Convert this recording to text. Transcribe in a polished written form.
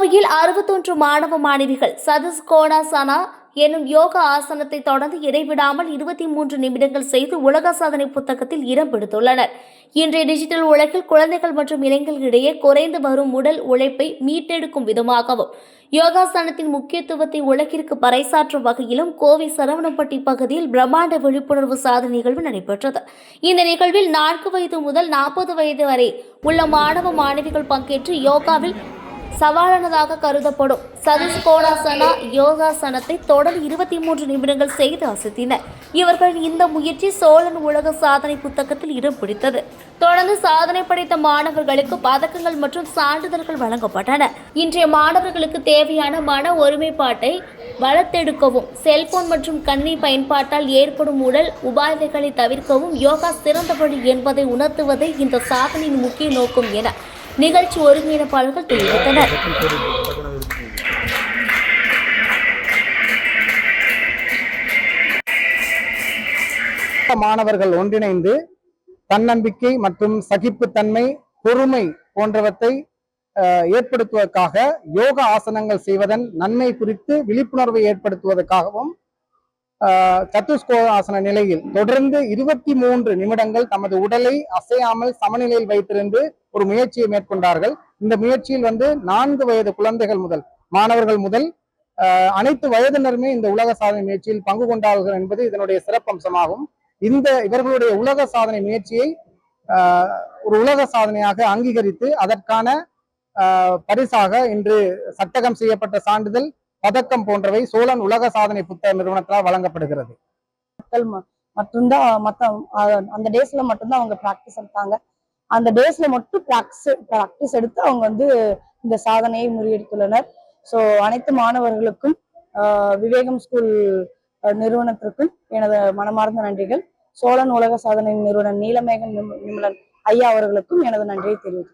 கோவையில் 61 மாணவ மாணவிகள் சதுஷ்கோணாசனா எனும் யோகா ஆசனத்தை தொடர்ந்து இடைவிடாமல் 23 நிமிடங்கள் செய்து உலக சாதனை புத்தகத்தில் இடம் பிடித்துள்ளனர். இன்றைய டிஜிட்டல் உலகில் குழந்தைகள் மற்றும் இளைஞர்களிடையே குறைந்து வரும் உடல் உழைப்பை மீட்டெடுக்கும் விதமாகவும் யோகாசனத்தின் முக்கியத்துவத்தை உலகிற்கு பறைசாற்றும் வகையிலும் கோவை சரவணம்பட்டி பகுதியில் பிரம்மாண்ட விழிப்புணர்வு சாதனை நிகழ்வு நடைபெற்றது. இந்த நிகழ்வில் 4 வயது முதல் 40 வயது வரை உள்ள மாணவ மாணவிகள் பங்கேற்று யோகாவில் சவாலானதாக கருதப்படும் சதுஷ்கோணாசனா யோகாசனத்தை தொடர்ந்து 23 நிமிடங்கள் செய்து அசத்தினர். இவர்களின் இந்த முயற்சி சோழன் உலக சாதனை புத்தகத்தில் இடம் பிடித்தது. தொடர்ந்து சாதனை படைத்த மாணவர்களுக்கு பதக்கங்கள் மற்றும் சான்றிதழ்கள் வழங்கப்பட்டன. இன்றைய மாணவர்களுக்கு தேவையான மன ஒருமைப்பாட்டை வளர்த்தெடுக்கவும், செல்போன் மற்றும் கணினி பயன்பாட்டால் ஏற்படும் உடல் உபாதைகளை தவிர்க்கவும் யோகா சிறந்த வழி என்பதை உணர்த்துவதே இந்த சாதனையின் முக்கிய நோக்கம் என நிகழ்ச்சி ஒருங்கிணைப்பாளர்கள் தெரிவித்தனர். மாணவர்கள் ஒன்றிணைந்து தன்னம்பிக்கை மற்றும் சகிப்புத்தன்மை, பொறுமை போன்றவற்றை ஏற்படுத்துவதற்காக யோகா ஆசனங்கள் செய்வதன் நன்மை குறித்து விழிப்புணர்வை ஏற்படுத்துவதற்காகவும் சதுஷ்கோணாசன நிலையில் தொடர்ந்து 23 நிமிடங்கள் தமது உடலை அசையாமல் சமநிலையில் வைத்திருந்து ஒரு முயற்சியை மேற்கொண்டார்கள். இந்த முயற்சியில் 4 வயது குழந்தைகள் முதல் மாணவர்கள் முதல் அனைத்து வயதினருமே இந்த உலக சாதனை முயற்சியில் பங்கு கொண்டார்கள் என்பது இதனுடைய சிறப்பம்சமாகும். இவர்களுடைய உலக சாதனை முயற்சியை ஒரு உலக சாதனையாக அங்கீகரித்து அதற்கான பரிசாக இன்று சட்டகம் செய்யப்பட்ட சான்றிதழ், பதக்கம் போன்றவை சோழன் உலக சாதனை புத்தக நிறுவனத்தால் வழங்கப்படுகிறது. மட்டும்தான் அந்த டேஸ்ல மட்டும்தான் அவங்க பிராக்டிஸ் எடுத்தாங்க. அந்த டேஸ்ல மட்டும் பிராக்டிஸ் எடுத்து அவங்க இந்த சாதனையை முறியடித்துள்ளனர். ஸோ அனைத்து மாணவர்களுக்கும் விவேகம் ஸ்கூல் நிறுவனத்திற்கும் எனது மனமார்ந்த நன்றிகள். சோழன் உலக சாதனை நிறுவனர் நீலமேகன் நிமலன் ஐயா அவர்களுக்கும் எனது நன்றியை தெரிவித்துள்ளேன்.